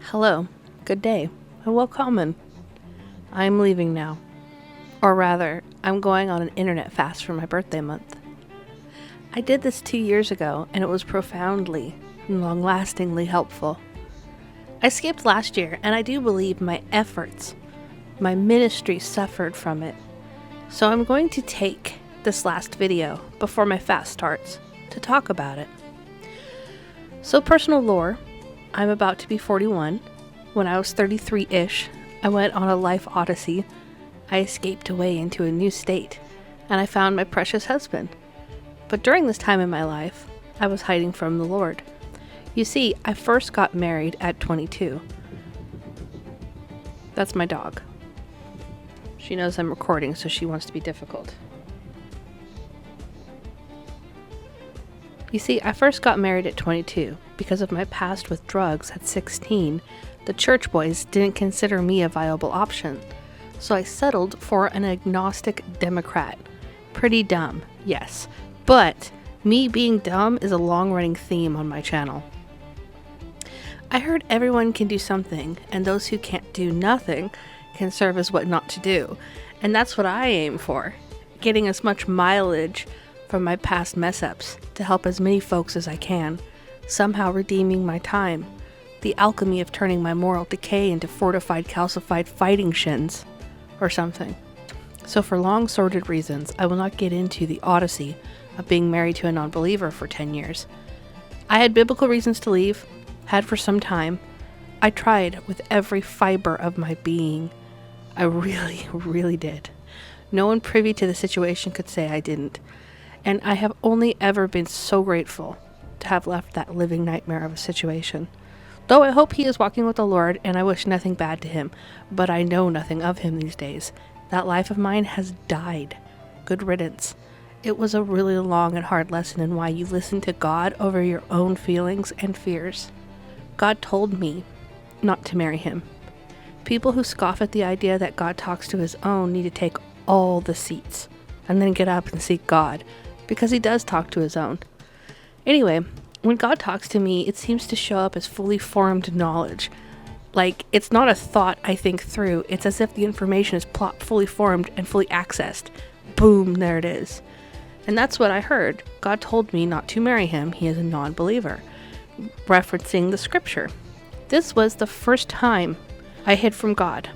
Hello, good day, and welcome. I'm leaving now. Or rather, I'm going on an internet fast for my birthday month. I did this 2 years ago, and it was profoundly and long-lastingly helpful. I skipped last year, and I do believe my efforts, my ministry suffered from it. So I'm going to take this last video before my fast starts to talk about it. So personal lore, I'm about to be 41. When I was 33-ish, I went on a life odyssey. I escaped away into a new state, and I found my precious husband. But during this time in my life, I was hiding from the Lord. You see, I first got married at 22. That's my dog. She knows I'm recording, so she wants to be difficult. You see, I first got married at 22. Because of my past with drugs at 16, the church boys didn't consider me a viable option. So I settled for an agnostic Democrat. Pretty dumb, yes. But me being dumb is a long-running theme on my channel. I heard everyone can do something, and those who can't do nothing can serve as what not to do. And that's what I aim for. Getting as much mileage from my past mess-ups to help as many folks as I can. Somehow redeeming my time. The alchemy of turning my moral decay into fortified, calcified fighting shins. Or something. So for long sordid reasons, I will not get into the odyssey of being married to a non-believer for 10 years. I had biblical reasons to leave, had for some time. I tried with every fiber of my being. I really, really did. No one privy to the situation could say I didn't. And I have only ever been so grateful to have left that living nightmare of a situation. Though I hope he is walking with the Lord, and I wish nothing bad to him, but I know nothing of him these days. That life of mine has died. Good riddance. It was a really long and hard lesson in why you listen to God over your own feelings and fears. God told me not to marry him. People who scoff at the idea that God talks to his own need to take all the seats and then get up and seek God, because he does talk to his own. Anyway, when God talks to me, it seems to show up as fully formed knowledge. Like, it's not a thought I think through. It's as if the information is fully formed and fully accessed. Boom, there it is. And that's what I heard. God told me not to marry him. He is a non-believer, referencing the scripture. This was the first time I hid from God.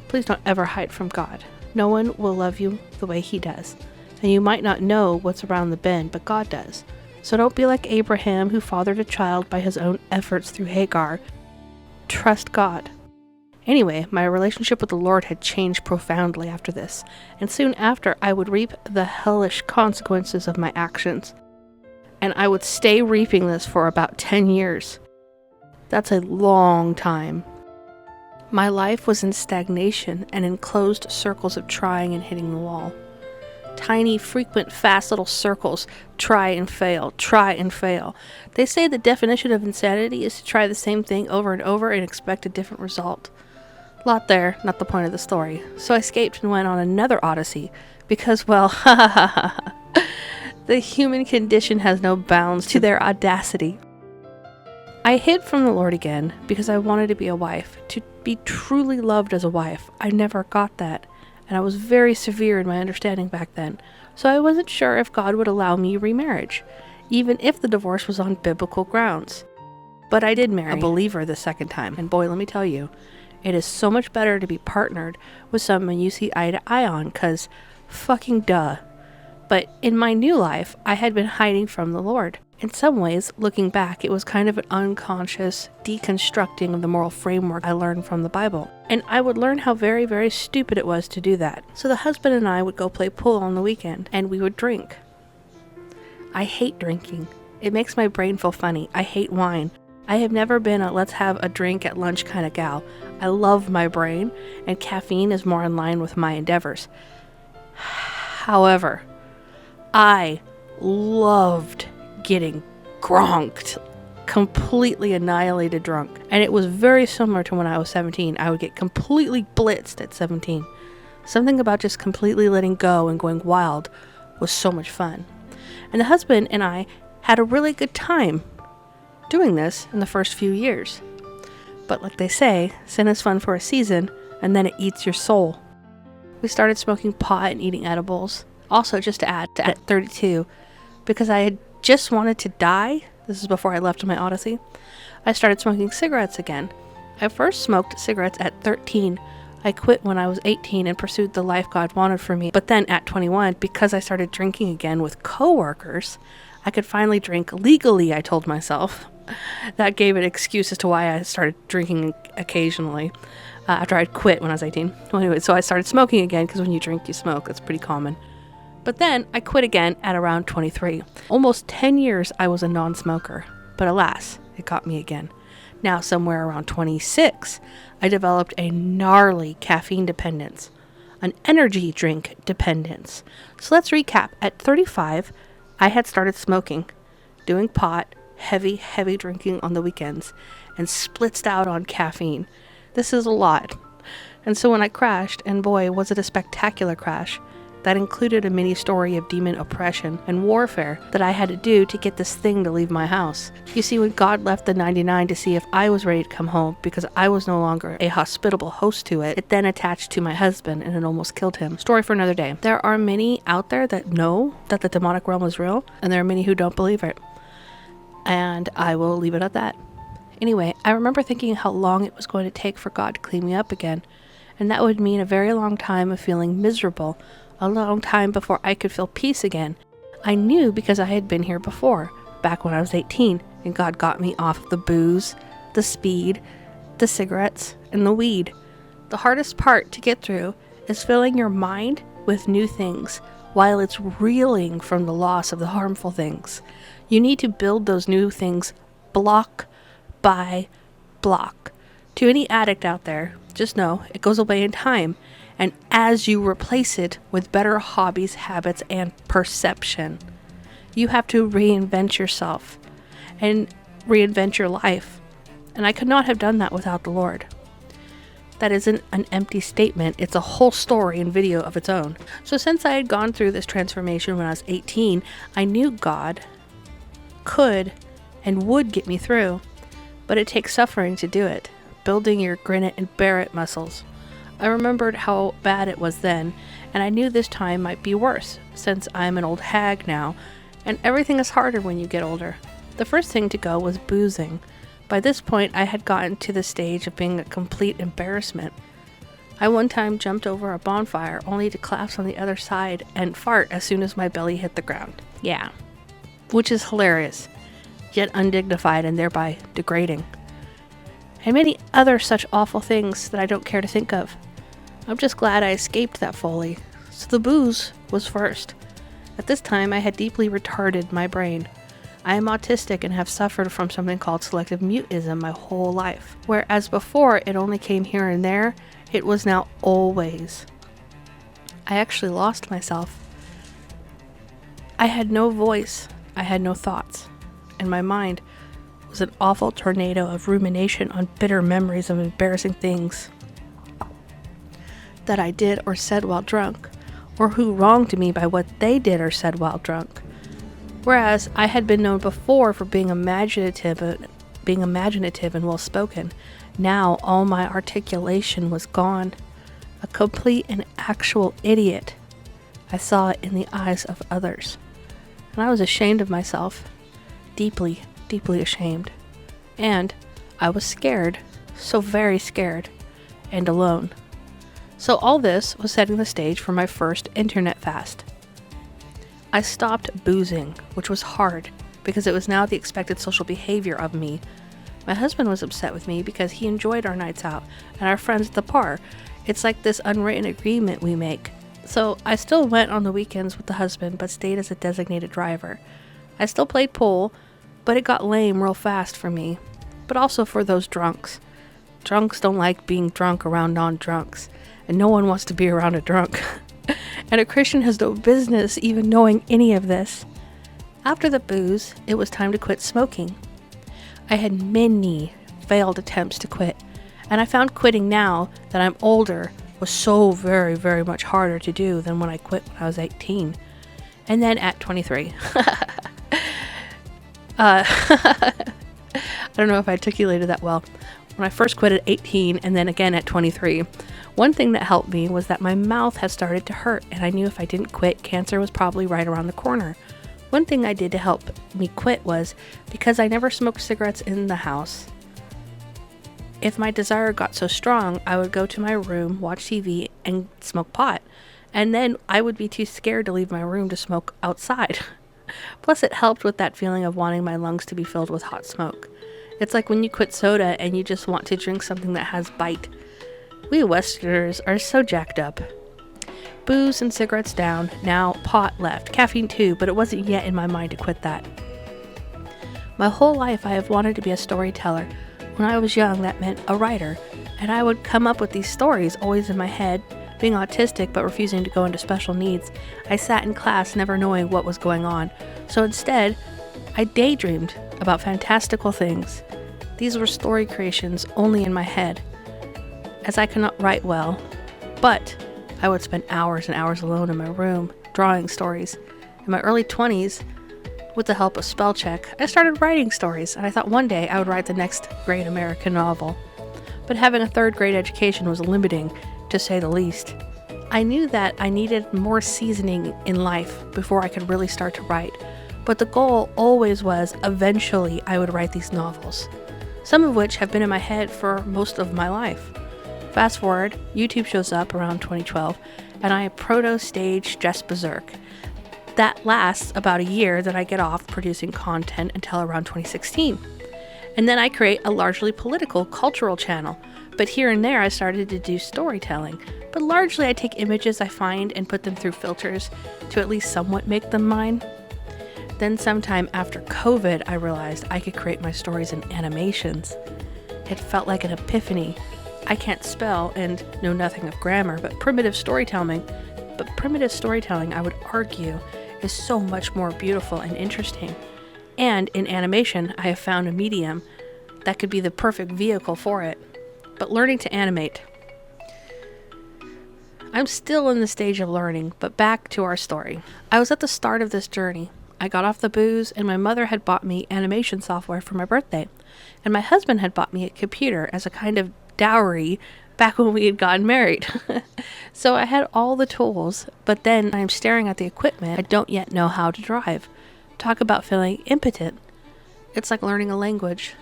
Please don't ever hide from God. No one will love you the way he does. And you might not know what's around the bend, but God does. So don't be like Abraham, who fathered a child by his own efforts through Hagar. Trust God. Anyway, my relationship with the Lord had changed profoundly after this, and soon after I would reap the hellish consequences of my actions. And I would stay reaping this for about 10 years. That's a long time. My life was in stagnation and in closed circles of trying and hitting the wall. Tiny, frequent, fast little circles. Try and fail. Try and fail. They say the definition of insanity is to try the same thing over and over and expect a different result. Lot there, not the point of the story. So I escaped and went on another odyssey. Because, well, the human condition has no bounds to their audacity. I hid from the Lord again because I wanted to be a wife, to be truly loved as a wife. I never got that. And I was very severe in my understanding back then, so I wasn't sure if God would allow me remarriage, even if the divorce was on biblical grounds. But I did marry a believer the second time, and boy, let me tell you, it is so much better to be partnered with someone you see eye to eye on, 'cause fucking duh. But in my new life, I had been hiding from the Lord. In some ways, looking back, it was kind of an unconscious deconstructing of the moral framework I learned from the Bible. And I would learn how very, very stupid it was to do that. So the husband and I would go play pool on the weekend, and we would drink. I hate drinking. It makes my brain feel funny. I hate wine. I have never been a let's have a drink at lunch kind of gal. I love my brain, and caffeine is more in line with my endeavors. However, I loved getting gronked, completely annihilated drunk. And it was very similar to when I was 17. I would get completely blitzed at 17. Something about just completely letting go and going wild was so much fun. And the husband and I had a really good time doing this in the first few years. But like they say, sin is fun for a season, and then it eats your soul. We started smoking pot and eating edibles. Also, just to add, at 32, because I had just wanted to die, this is before I left on my odyssey, I started smoking cigarettes again. I first smoked cigarettes at 13. I quit when I was 18 and pursued the life God wanted for me. But then at 21, because I started drinking again with coworkers, I could finally drink legally, I told myself. That gave an excuse as to why I started drinking occasionally after I'd quit when I was 18. Well, anyway, so I started smoking again, because when you drink, you smoke. That's pretty common. But then I quit again at around 23. Almost 10 years I was a non-smoker, but alas, it got me again. Now somewhere around 26, I developed a gnarly caffeine dependence, an energy drink dependence. So let's recap. At 35, I had started smoking, doing pot, heavy drinking on the weekends, and splitzed out on caffeine. This is a lot. And so when I crashed, and boy, was it a spectacular crash, that included a mini story of demon oppression and warfare that I had to do to get this thing to leave my house. You see, when God left the 99 to see if I was ready to come home because I was no longer a hospitable host to it, it then attached to my husband and it almost killed him. Story for another day. There are many out there that know that the demonic realm is real, and there are many who don't believe it. And I will leave it at that. Anyway, I remember thinking how long it was going to take for God to clean me up again, and that would mean a very long time of feeling miserable, a long time before I could feel peace again. I knew because I had been here before, back when I was 18, and God got me off of the booze, the speed, the cigarettes, and the weed. The hardest part to get through is filling your mind with new things while it's reeling from the loss of the harmful things. You need to build those new things block by block. To any addict out there, just know it goes away in time, and as you replace it with better hobbies, habits, and perception, you have to reinvent yourself and reinvent your life. and I could not have done that without the Lord. That isn't an empty statement, it's a whole story and video of its own. So since I had gone through this transformation when I was 18, I knew God could and would get me through, but it takes suffering to do it, building your grin it and bear it muscles. I remembered how bad it was then, and I knew this time might be worse, since I'm an old hag now, and everything is harder when you get older. The first thing to go was boozing. By this point, I had gotten to the stage of being a complete embarrassment. I one time jumped over a bonfire only to collapse on the other side and fart as soon as my belly hit the ground. Yeah. Which is hilarious, yet undignified and thereby degrading. And many other such awful things that I don't care to think of. I'm just glad I escaped that folly. So the booze was first. At this time, I had deeply retarded my brain. I am autistic and have suffered from something called selective mutism my whole life. Whereas before it only came here and there, it was now always. I actually lost myself. I had no voice, I had no thoughts, and my mind was an awful tornado of rumination on bitter memories of embarrassing things that I did or said while drunk, or who wronged me by what they did or said while drunk. Whereas I had been known before for being imaginative and well-spoken, now all my articulation was gone. A complete and actual idiot. I saw it in the eyes of others. And I was ashamed of myself. Deeply, deeply ashamed. And I was scared. So very scared. And alone. So all this was setting the stage for my first internet fast. I stopped boozing, which was hard, because it was now the expected social behavior of me. My husband was upset with me because he enjoyed our nights out and our friends at the bar. It's like this unwritten agreement we make. So I still went on the weekends with the husband, but stayed as a designated driver. I still played pool, but it got lame real fast for me, but also for those drunks. Drunks don't like being drunk around non-drunks, and no one wants to be around a drunk. And a Christian has no business even knowing any of this. After the booze, it was time to quit smoking. I had many failed attempts to quit, and I found quitting now that I'm older was so very, very much harder to do than when I quit when I was 18. And then at 23. I don't know if I articulated that well. When I first quit at 18 and then again at 23, one thing that helped me was that my mouth had started to hurt, and I knew if I didn't quit, cancer was probably right around the corner. One thing I did to help me quit was, because I never smoked cigarettes in the house, if my desire got so strong, I would go to my room, watch TV, and smoke pot. And then I would be too scared to leave my room to smoke outside. Plus, it helped with that feeling of wanting my lungs to be filled with hot smoke. It's like when you quit soda and you just want to drink something that has bite. We Westerners are so jacked up. Booze and cigarettes down, now pot left, caffeine too, but it wasn't yet in my mind to quit that. My whole life I have wanted to be a storyteller. When I was young, that meant a writer, and I would come up with these stories always in my head. Being autistic but refusing to go into special needs, I sat in class never knowing what was going on, so instead, I daydreamed about fantastical things. These were story creations only in my head, as I could not write well, but I would spend hours and hours alone in my room, drawing stories. In my early 20s, with the help of spell check, I started writing stories, and I thought one day I would write the next great American novel. But having a third grade education was limiting, to say the least. I knew that I needed more seasoning in life before I could really start to write, but the goal always was eventually I would write these novels, some of which have been in my head for most of my life. Fast forward, YouTube shows up around 2012, and I proto-stage Just Berserk. That lasts about a year, then I get off producing content until around 2016. And then I create a largely political, cultural channel, but here and there I started to do storytelling. But largely I take images I find and put them through filters to at least somewhat make them mine. Then sometime after COVID, I realized I could create my stories in animations. It felt like an epiphany. I can't spell and know nothing of grammar, but primitive storytelling, I would argue, is so much more beautiful and interesting. And in animation, I have found a medium that could be the perfect vehicle for it. But learning to animate. I'm still in the stage of learning, but back to our story. I was at the start of this journey. I got off the booze, and my mother had bought me animation software for my birthday, and my husband had bought me a computer as a kind of dowry back when we had gotten married. So I had all the tools, but then I'm staring at the equipment I don't yet know how to drive. Talk about feeling impotent. It's like learning a language.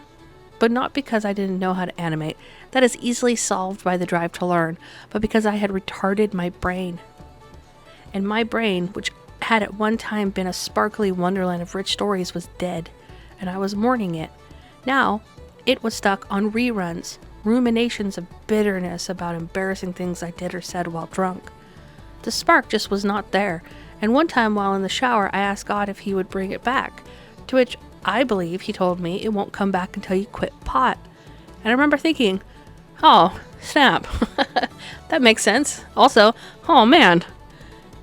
But not because I didn't know how to animate. That is easily solved by the drive to learn, but because I had retarded my brain. And my brain, which had at one time been a sparkly wonderland of rich stories, was dead, and I was mourning it. Now, it was stuck on reruns, ruminations of bitterness about embarrassing things I did or said while drunk. The spark just was not there, and one time while in the shower I asked God if he would bring it back, to which I believe he told me it won't come back until you quit pot. And I remember thinking, oh, snap, that makes sense. Also, oh man.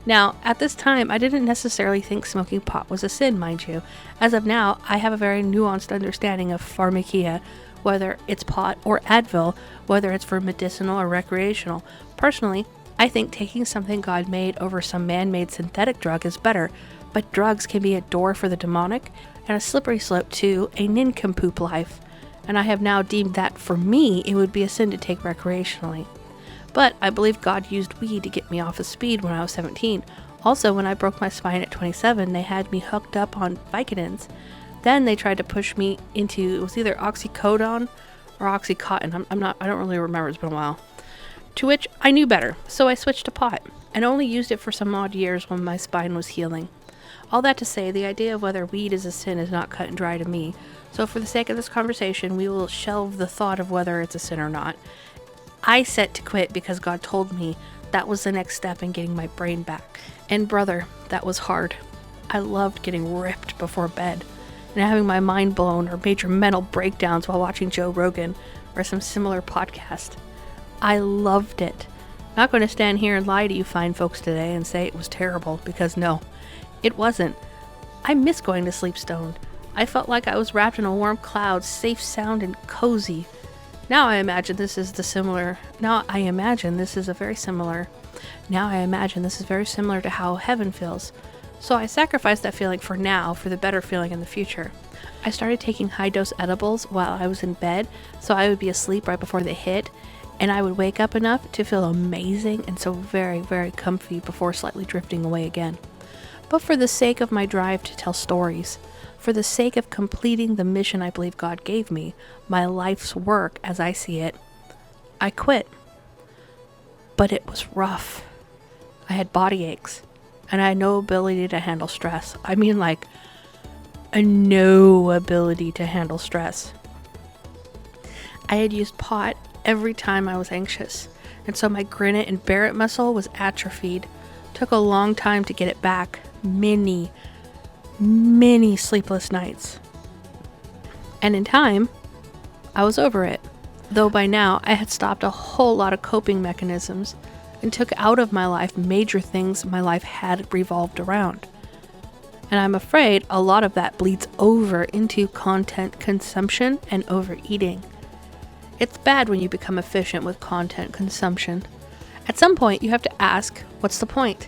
Now, at this time, I didn't necessarily think smoking pot was a sin, mind you. As of now, I have a very nuanced understanding of pharmacia, whether it's pot or Advil, whether it's for medicinal or recreational. Personally, I think taking something God made over some man-made synthetic drug is better, but drugs can be a door for the demonic and a slippery slope to a nincompoop life, and I have now deemed that for me it would be a sin to take recreationally. But I believe God used weed to get me off of speed when I was 17. Also, when I broke my spine at 27, they had me hooked up on Vicodins. Then they tried to push me into, it was either oxycodone or oxycontin. I don't really remember, it's been a while. To which I knew better, so I switched to pot, and only used it for some odd years when my spine was healing. All that to say, the idea of whether weed is a sin is not cut and dry to me, so for the sake of this conversation, we will shelve the thought of whether it's a sin or not. I set to quit because God told me that was the next step in getting my brain back. And brother, that was hard. I loved getting ripped before bed, and having my mind blown or major mental breakdowns while watching Joe Rogan or some similar podcast. I loved it. Not going to stand here and lie to you fine folks today and say it was terrible, because no, it wasn't. I miss going to sleep stoned. I felt like I was wrapped in a warm cloud, safe, sound, and cozy. Now I imagine this is very similar to how heaven feels. So I sacrificed that feeling for now for the better feeling in the future. I started taking high-dose edibles while I was in bed, so I would be asleep right before they hit, and I would wake up enough to feel amazing and so very, very comfy before slightly drifting away again. But for the sake of my drive to tell stories, for the sake of completing the mission I believe God gave me, my life's work as I see it, I quit. But it was rough. I had body aches, and I had no ability to handle stress. I mean, like, no ability to handle stress. I had used pot every time I was anxious, and so my grin it and bear it muscle was atrophied. Took a long time to get it back. Many sleepless nights. And in time, I was over it. Though by now, I had stopped a whole lot of coping mechanisms and took out of my life major things my life had revolved around. And I'm afraid a lot of that bleeds over into content consumption and overeating. It's bad when you become efficient with content consumption. At some point, you have to ask, what's the point?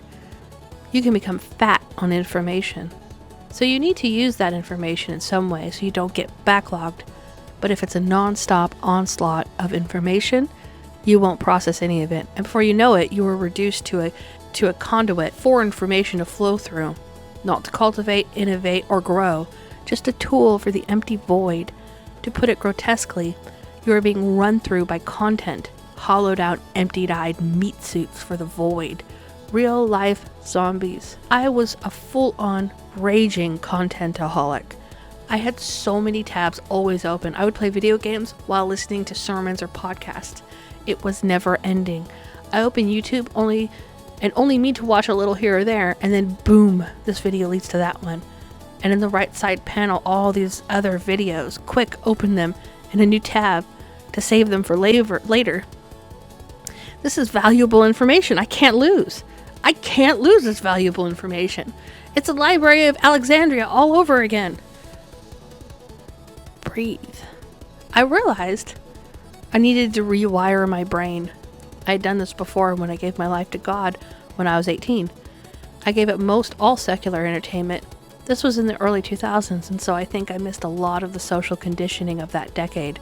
You can become fat on information. So you need to use that information in some way so you don't get backlogged. But if it's a non-stop onslaught of information, you won't process any of it. And before you know it, you are reduced to a conduit for information to flow through. Not to cultivate, innovate, or grow. Just a tool for the empty void. To put it grotesquely, you are being run through by content. Hollowed out, empty-eyed meat suits for the void. Real life zombies. I was a full-on raging contentaholic. I had so many tabs always open. I would play video games while listening to sermons or podcasts. It was never ending. I opened YouTube only me to watch a little here or there, and then boom, this video leads to that one. And in the right side panel, all these other videos. Quick, open them in a new tab to save them for later. This is valuable information I can't lose. I can't lose this valuable information. It's a Library of Alexandria all over again. Breathe. I realized I needed to rewire my brain. I had done this before when I gave my life to God when I was 18. I gave up most all secular entertainment. This was in the early 2000s, and so I think I missed a lot of the social conditioning of that decade.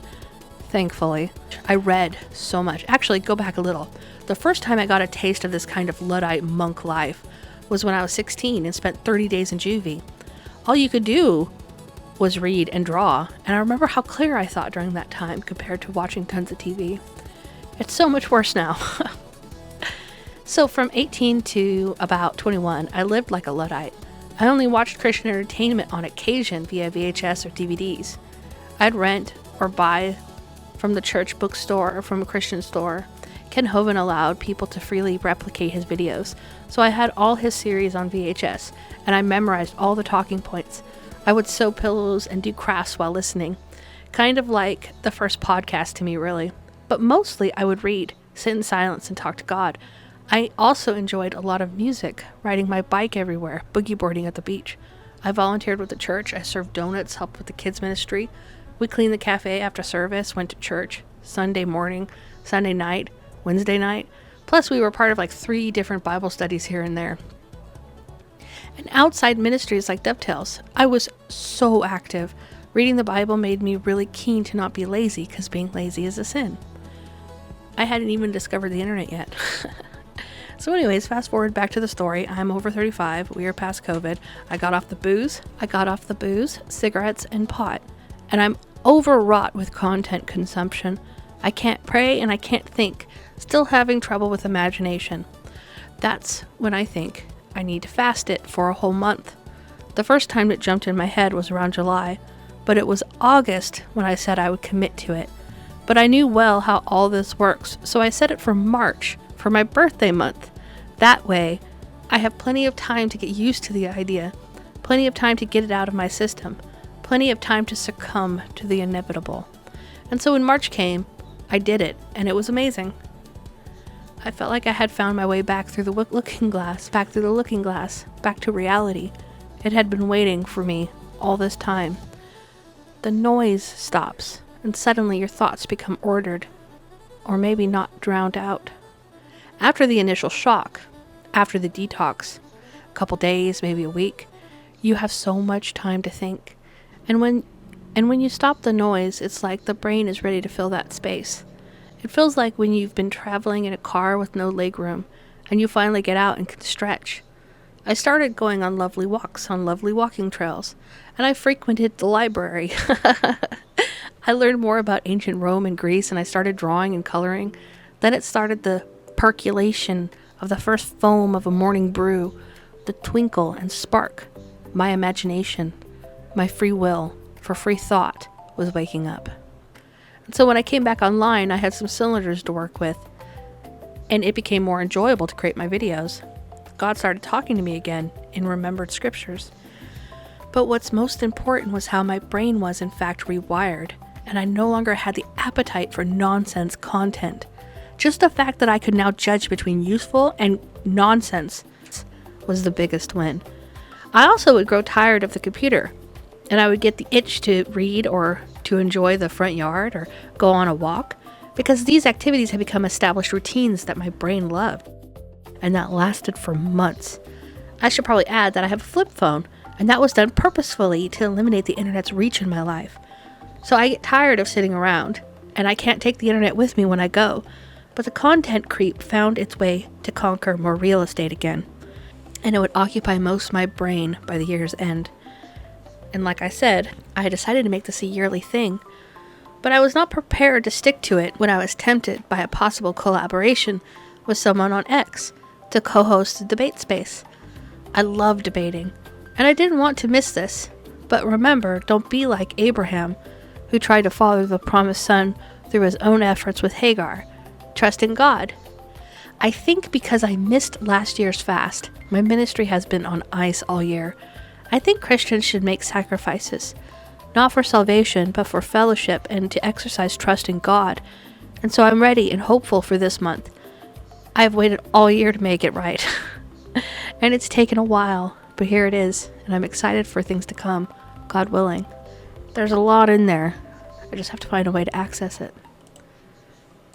Thankfully, I read so much. Actually, go back a little. The first time I got a taste of this kind of Luddite monk life was when I was 16 and spent 30 days in juvie. All you could do was read and draw, and I remember how clear I thought during that time compared to watching tons of TV. It's so much worse now. So from 18 to about 21, I lived like a Luddite. I only watched Christian entertainment on occasion via VHS or DVDs. I'd rent or buy from the church bookstore or from a Christian store. Ken Hovind allowed people to freely replicate his videos, so I had all his series on VHS, and I memorized all the talking points. I would sew pillows and do crafts while listening. Kind of like the first podcast to me, really. But mostly I would read, sit in silence, and talk to God. I also enjoyed a lot of music, riding my bike everywhere, boogie boarding at the beach. I volunteered with the church. I served donuts, helped with the kids' ministry. We cleaned the cafe after service, went to church, Sunday morning, Sunday night, Wednesday night. Plus, we were part of like 3 different Bible studies here and there. And outside ministries like Dovetails, I was so active. Reading the Bible made me really keen to not be lazy, because being lazy is a sin. I hadn't even discovered the internet yet. So anyways, fast forward back to the story. I'm over 35. We are past COVID. I got off the booze, cigarettes, and pot. And I'm overwrought with content consumption. I can't pray and I can't think. Still having trouble with imagination. That's when I think I need to fast it for a whole month. The first time it jumped in my head was around July, but it was August when I said I would commit to it. But I knew well how all this works, so I set it for March, for my birthday month. That way, I have plenty of time to get used to the idea, plenty of time to get it out of my system, plenty of time to succumb to the inevitable. And so when March came, I did it, and it was amazing. I felt like I had found my way back through the looking glass, back to reality. It had been waiting for me all this time. The noise stops, and suddenly your thoughts become ordered, or maybe not drowned out. After the initial shock, after the detox, a couple days, maybe a week, you have so much time to think. And when you stop the noise, it's like the brain is ready to fill that space. It feels like when you've been traveling in a car with no legroom, and you finally get out and can stretch. I started going on lovely walks on lovely walking trails, and I frequented the library. I learned more about ancient Rome and Greece, and I started drawing and coloring. Then it started the percolation of the first foam of a morning brew, the twinkle and spark. My imagination, my free will for free thought was waking up. And so when I came back online, I had some cylinders to work with, and it became more enjoyable to create my videos. God started talking to me again in remembered scriptures. But what's most important was how my brain was in fact rewired, and I no longer had the appetite for nonsense content. Just the fact that I could now judge between useful and nonsense was the biggest win. I also would grow tired of the computer, and I would get the itch to read or to enjoy the front yard or go on a walk, because these activities had become established routines that my brain loved. And that lasted for months. I should probably add that I have a flip phone, and that was done purposefully to eliminate the internet's reach in my life. So I get tired of sitting around, and I can't take the internet with me when I go. But the content creep found its way to conquer more real estate again, and it would occupy most of my brain by the year's end. And like I said, I had decided to make this a yearly thing, but I was not prepared to stick to it when I was tempted by a possible collaboration with someone on X to co-host a debate space. I love debating, and I didn't want to miss this. But remember, don't be like Abraham, who tried to father the promised son through his own efforts with Hagar. Trust in God. I think because I missed last year's fast, my ministry has been on ice all year. I think Christians should make sacrifices, not for salvation, but for fellowship and to exercise trust in God. And so I'm ready and hopeful for this month. I have waited all year to make it right. And it's taken a while, but here it is, and I'm excited for things to come, God willing. There's a lot in there, I just have to find a way to access it.